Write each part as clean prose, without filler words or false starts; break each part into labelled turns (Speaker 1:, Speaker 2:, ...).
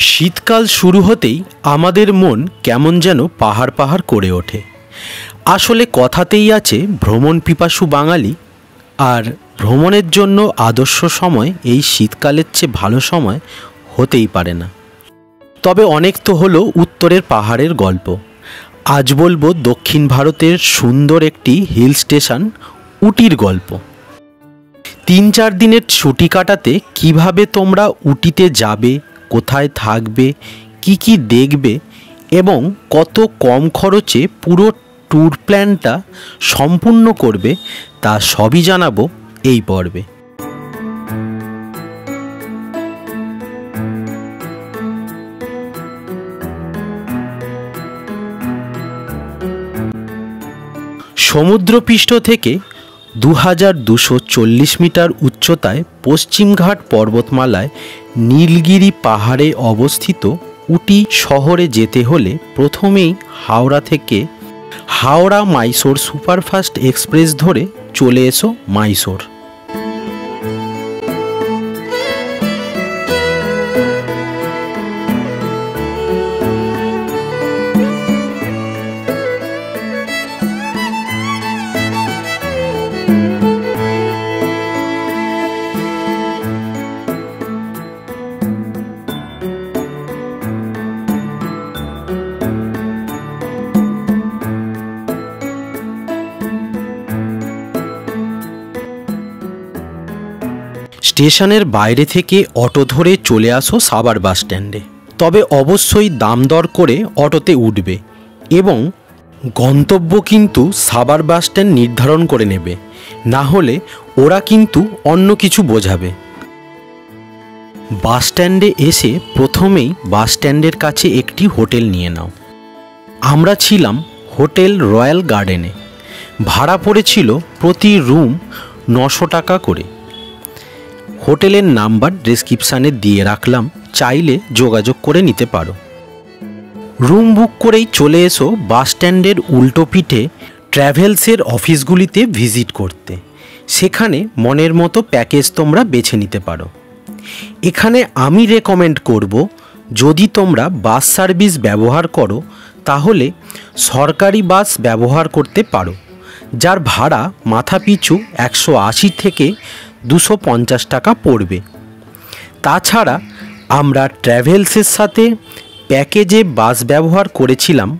Speaker 1: শীতকাল শুরু হতেই আমাদের মন কেমন যেন পাহাড় পাহাড় করে ওঠে। আসলে কথাতেই আছে ভ্রমণ পিপাসু বাঙালি, আর ভ্রমণের জন্য আদর্শ সময় এই শীতকালের চেয়ে ভালো সময় হতেই পারে না। তবে অনেক তো হলো উত্তরের পাহাড়ের গল্প। আজ বলবো দক্ষিণ ভারতের সুন্দর একটি হিল স্টেশন উটির গল্প। 3-4 দিনের ছুটি কাটাতে কিভাবে তোমরা উটিতে যাবে, কোথায় থাকবে, কি দেখবে এবং কত কম খরচে পুরো ট্যুর প্ল্যানটা সম্পূর্ণ করবে তা সবই জানাবো এই পর্বে। সমুদ্রপৃষ্ঠ থেকে 2240 মিটার উচ্চতায় পশ্চিমঘাট পর্বতমালায় নীলগিরি পাহাড়ে অবস্থিত উটি শহরে যেতে হলে প্রথমেই হাওড়া থেকে হাওড়া মাইসোর সুপারফাস্ট এক্সপ্রেস ধরে চলে এসো মাইসোর। স্টেশনের বাইরে থেকে অটো ধরে চলে আসো সাভার বাস স্ট্যান্ডে। তবে অবশ্যই দাম দর করে অটোতে উঠবে এবং গন্তব্য কিন্তু সাভার বাস স্ট্যান্ড নির্ধারণ করে নেবে, না হলে ওরা কিন্তু অন্য কিছু বোঝাবে। বাস স্ট্যান্ডে এসে প্রথমেই বাস স্ট্যান্ডের কাছে একটি হোটেল নিয়ে নাও। আমরা ছিলাম হোটেল রয়্যাল গার্ডেনে। ভাড়া পড়েছিল প্রতি রুম 900 টাকা করে। হোটেলের নাম্বার ডেসক্রিপশানে দিয়ে রাখলাম, চাইলে যোগাযোগ করে নিতে পারো। রুম বুক করেই চলে এসো বাস স্ট্যান্ডের উল্টো পিঠে ট্র্যাভেলসের অফিসগুলিতে ভিজিট করতে। সেখানে মনের মতো প্যাকেজ তোমরা বেছে নিতে পারো। এখানে আমি রেকমেন্ড করব, যদি তোমরা বাস সার্ভিস ব্যবহার করো তাহলে সরকারি বাস ব্যবহার করতে পারো, যার ভাড়া মাথাপিছু 180 থেকে 250 টাকা পড়বে। তাছাড়া আমরা ট্র্যাভেলসের সাথে প্যাকেজে বাস ব্যবহার করেছিলাম,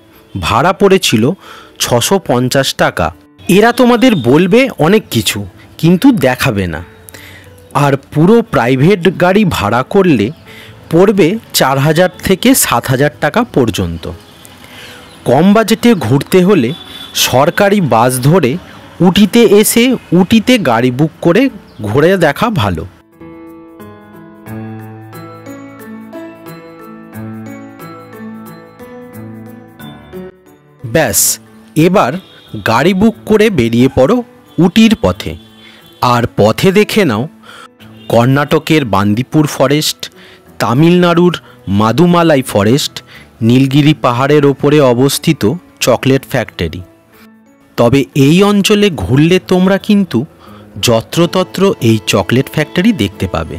Speaker 1: ভাড়া পড়েছিল 650 টাকা। এরা তোমাদের বলবে অনেক কিছু, কিন্তু দেখাবে না। আর পুরো প্রাইভেট গাড়ি ভাড়া করলে পড়বে 4000 থেকে 7000 টাকা পর্যন্ত। কম বাজেটে ঘুরতে হলে সরকারি বাস ধরে উটিতে এসে উটিতে গাড়ি বুক করে ঘুরে দেখা ভালো। ব্যাস, এবার গাড়ি বুক করে বেরিয়ে পড়ো উটির পথে। আর পথে দেখে নাও কর্ণাটকের বান্দিপুর ফরেস্ট, তামিলনাড়ুর মাদুমালাই ফরেস্ট, নীলগিরি পাহাড়ের ওপরে অবস্থিত চকলেট ফ্যাক্টরি। তবে এই অঞ্চলে ঘুরলে তোমরা কিন্তু যত্রতত্র এই চকলেট ফ্যাক্টরি দেখতে পাবে।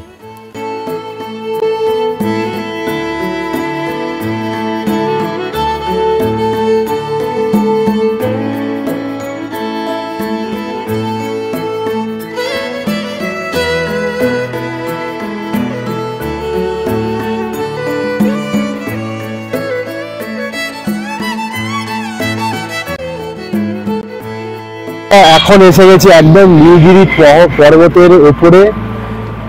Speaker 2: এখন এসে গেছি একদম নীলগিরি পর্বতের উপরে।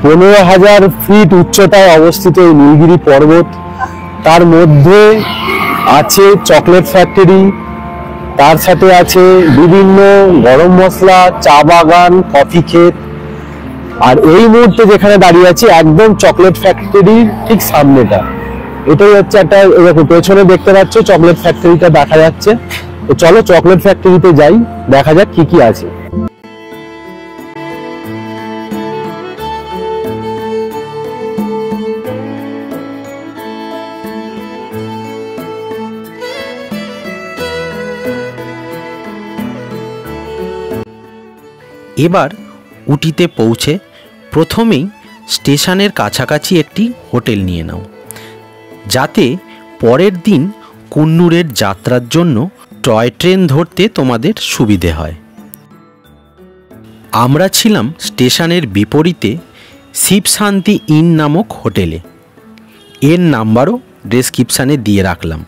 Speaker 2: 15,000 ফিট উচ্চতায় অবস্থিত এই নীলগিরি পর্বত। তার মধ্যে আছে চকলেট ফ্যাক্টরি, তার সাথে আছে বিভিন্ন গরম মশলা, চা বাগান, কফি ক্ষেত। আর এই মুহূর্তে যেখানে দাঁড়িয়ে আছি একদম চকলেট ফ্যাক্টরির ঠিক সামনেটা। এটাই হচ্ছে একটা, দেখো পেছনে দেখতে পাচ্ছ চকলেট ফ্যাক্টরিটা দেখা যাচ্ছে। তো চলো চকলেট ফ্যাক্টরিতে যাই, দেখা যাক কি আছে।
Speaker 1: এবার উটিতে পৌঁছে প্রথমেই স্টেশনের কাছাকাছি একটি হোটেল নিয়ে নাও। যাতে পরের দিন কুন্নুরের যাত্রার জন্য টয় ট্রেন ধরতে তোমাদের সুবিধে হয়। আমরা ছিলাম স্টেশনের বিপরীতে শিবশান্তি ইন নামক হোটেলে। এর নাম্বারও ডেসক্রিপশানে দিয়ে রাখলাম,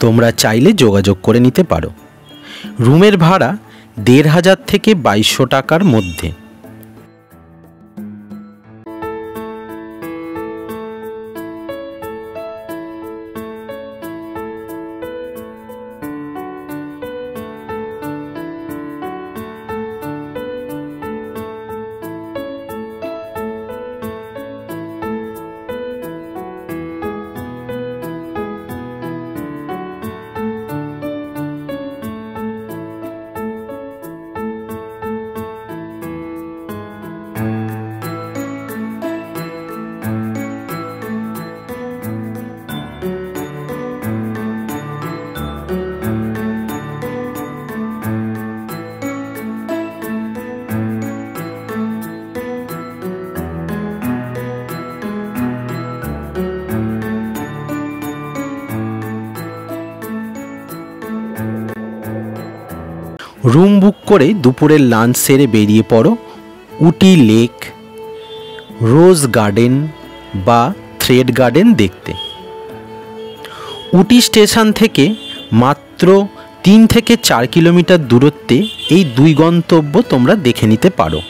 Speaker 1: তোমরা চাইলে যোগাযোগ করে নিতে পারো। রুমের ভাড়া 1500 থেকে 2200 টাকার মধ্যে। রুম বুক করে দুপুরের লাঞ্চ সেরে বেরিয়ে পড়ো উটি লেক, রোজ গার্ডেন বা থ্রেড গার্ডেন দেখতে। উটি স্টেশন থেকে মাত্র 3 থেকে 4 কিলোমিটার দূরত্বে এই দুই গন্তব্য তোমরা দেখে নিতে পারো।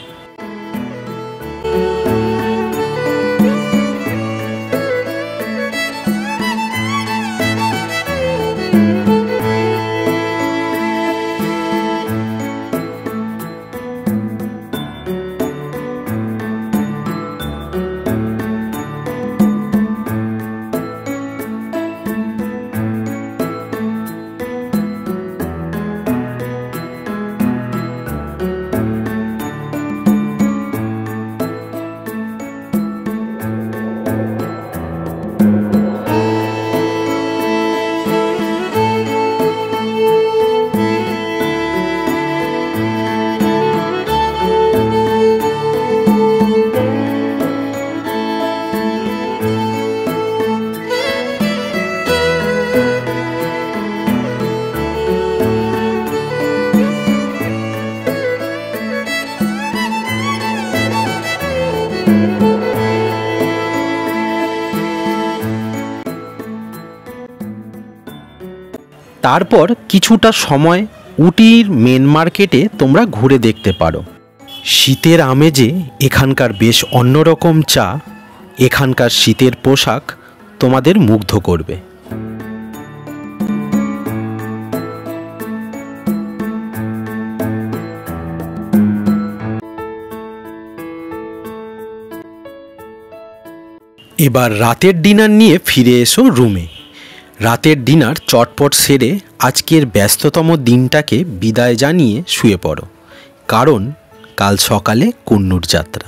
Speaker 1: তারপর কিছুটা সময় উটির মেন মার্কেটে তোমরা ঘুরে দেখতে পারো। শীতের আমেজে এখানকার বেশ অন্যরকম চা, এখানকার শীতের পোশাক তোমাদের মুগ্ধ করবে। এবার রাতের ডিনার নিয়ে ফিরে এসো রুমে। রাতের ডিনার চটপট সেরে আজকের ব্যস্ততম দিনটাকে বিদায় জানিয়ে শুয়ে পড়ো, কারণ কাল সকালে কুন্নুর যাত্রা।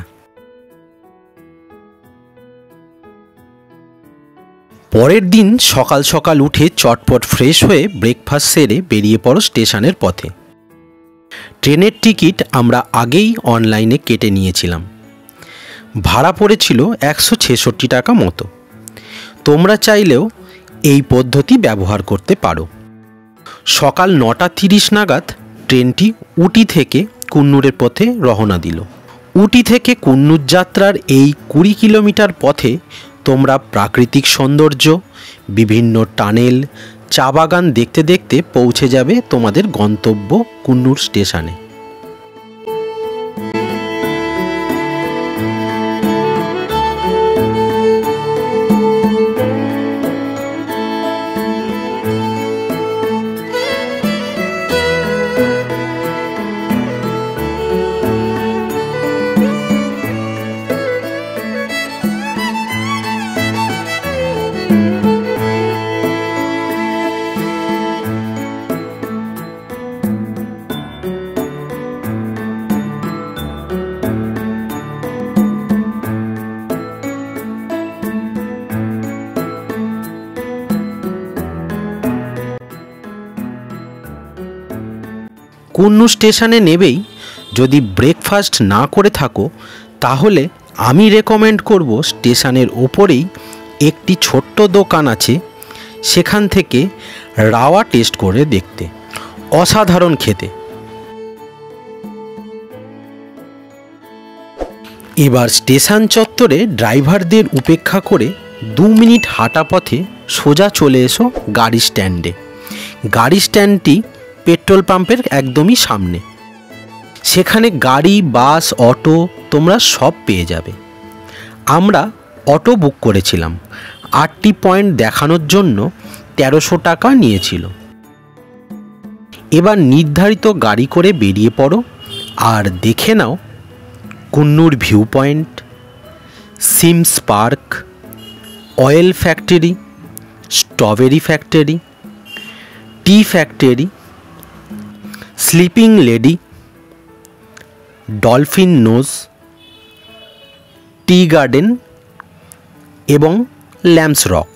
Speaker 1: পরের দিন সকাল সকাল উঠে চটপট ফ্রেশ হয়ে ব্রেকফাস্ট সেরে বেরিয়ে পড়ো স্টেশনের পথে। ট্রেনের টিকিট আমরা আগেই অনলাইনে কেটে নিয়েছিলাম। ভাড়া পড়েছিল 166 টাকা মতো। তোমরা চাইলেও এই পদ্ধতি ব্যবহার করতে পারো। সকাল 9:30 নাগাদ ট্রেনটি উটি থেকে কুন্নুরের পথে রওনা দিল। উটি থেকে কুন্নুর যাত্রার এই 20 কিলোমিটার পথে তোমরা প্রাকৃতিক সৌন্দর্য, বিভিন্ন টানেল, চা বাগান দেখতে দেখতে পৌঁছে যাবে তোমাদের গন্তব্য কুন্নুর স্টেশনে। কুন্নু স্টেশনে নেবেই যদি ব্রেকফাস্ট না করে থাকো, তাহলে আমি রেকমেন্ড করব স্টেশনের ওপরেই একটি ছোট্ট দোকান আছে, সেখান থেকে রাওয়া টেস্ট করে দেখতে। অসাধারণ খেতে। এবার স্টেশন চত্বরে ড্রাইভারদের উপেক্ষা করে 2 মিনিট হাঁটা পথে সোজা চলে এসো গাড়ি স্ট্যান্ডে। গাড়ি স্ট্যান্ডটি পেট্রোল পাম্পের একদমই সামনে। সেখানে গাড়ি, বাস, অটো তোমরা সব পেয়ে যাবে। আমরা অটো বুক করেছিলাম। 8টি পয়েন্ট দেখানোর জন্য 1300 টাকা নিয়েছিল। এবার নির্ধারিত গাড়ি করে বেরিয়ে পড়ো আর দেখে নাও Coonoor view point, Sims Park, oil factory, strawberry factory, tea factory, Sleeping Lady, Dolphin's Nose, tea garden এবং ল্যাম্পস রক।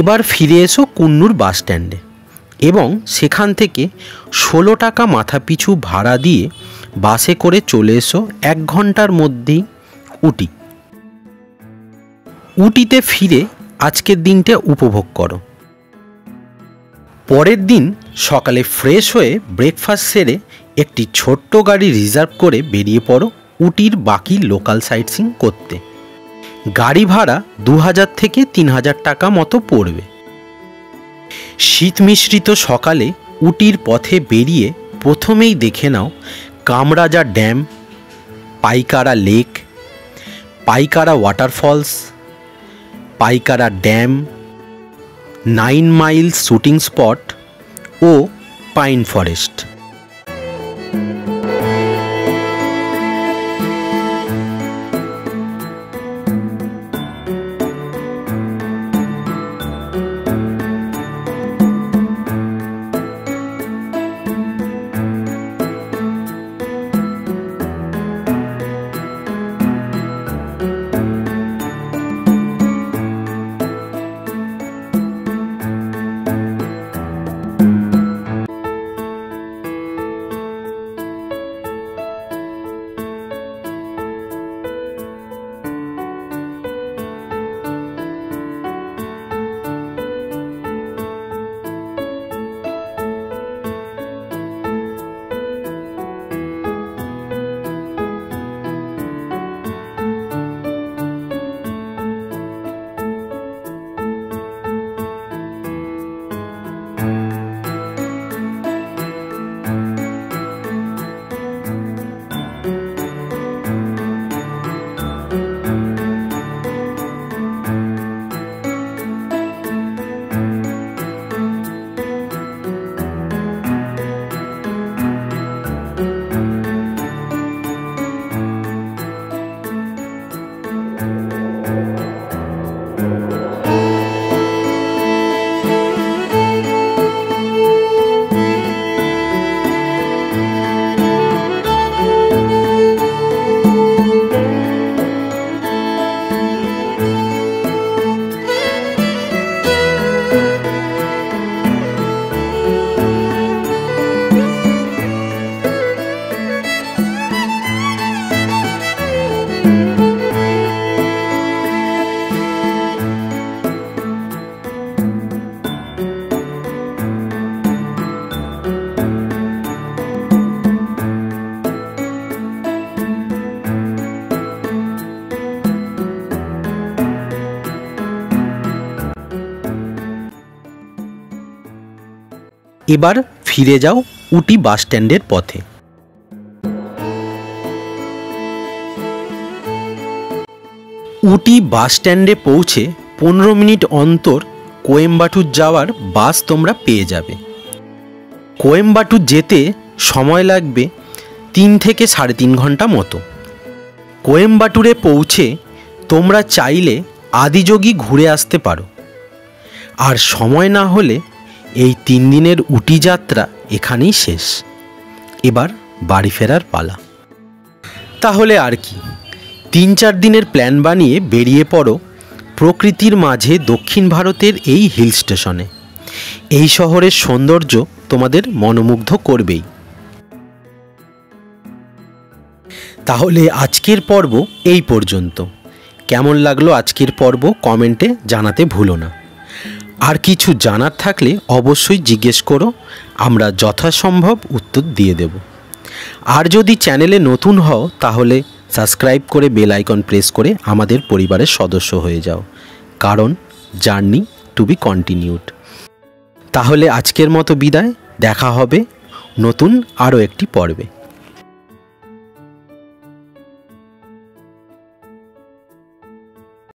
Speaker 1: এবার ফিরে এসো কুন্নুর বাস স্ট্যান্ডে। এবং সেখান থেকে 16 টাকা মাথাপিছু ভাড়া দিয়ে বাসে করে চলে এসো 1 ঘন্টার মধ্যেই উটি। উটিতে ফিরে আজকের দিনটা উপভোগ করো। পরের দিন সকালে ফ্রেশ হয়ে ব্রেকফাস্ট সেরে একটি ছোট্ট গাড়ি রিজার্ভ করে বেরিয়ে পড়ো উটির বাকি লোকাল সাইটসিং করতে। গাড়ি ভাড়া 2000 থেকে 3000 টাকা মতো পড়বে। শীত মিশ্রিত সকালে উটির পথে বেরিয়ে প্রথমেই দেখে নাও Kamarajar dam, Pykara lake, Pykara waterfalls, Pykara dam, 9 miles shooting spot ও পাইন ফরেস্ট। এবার ফিরে যাও উটি বাস স্ট্যান্ডের পথে। উটি বাস স্ট্যান্ডে পৌঁছে 15 মিনিট অন্তর কোয়েম্বাটুর যাওয়ার বাস তোমরা পেয়ে যাবে। কোয়েম্বাটুর যেতে সময় লাগবে 3 থেকে 3.5 ঘন্টা মতো। কোয়েম্বাটুরে পৌঁছে তোমরা চাইলে আদিযোগী ঘুরে আসতে পারো, আর সময় না হলে এই 3 দিনের উটি যাত্রা এখানেই শেষ। এবার বাড়ি ফেরার পালা। তাহলে আর কি, 3-4 দিনের প্ল্যান বানিয়ে বেরিয়ে পড়ো প্রকৃতির মাঝে দক্ষিণ ভারতের এই হিল স্টেশনে। এই শহরের সৌন্দর্য তোমাদের মনোমুগ্ধ করবেই। তাহলে আজকের পর্ব এই পর্যন্ত। কেমন লাগলো আজকের পর্ব কমেন্টে জানাতে ভুলো না। আর কিছু জানার থাকলে অবশ্যই জিজ্ঞেস করো, আমরা যথাসম্ভব উত্তর দিয়ে দেব। আর যদি চ্যানেলে নতুন হও তাহলে সাবস্ক্রাইব করে বেল আইকন প্রেস করে আমাদের পরিবারের সদস্য হয়ে যাও, কারণ জার্নি টু বি কন্টিনিউড। তাহলে আজকের মতো বিদায়, দেখা হবে নতুন আরও একটি পর্বে।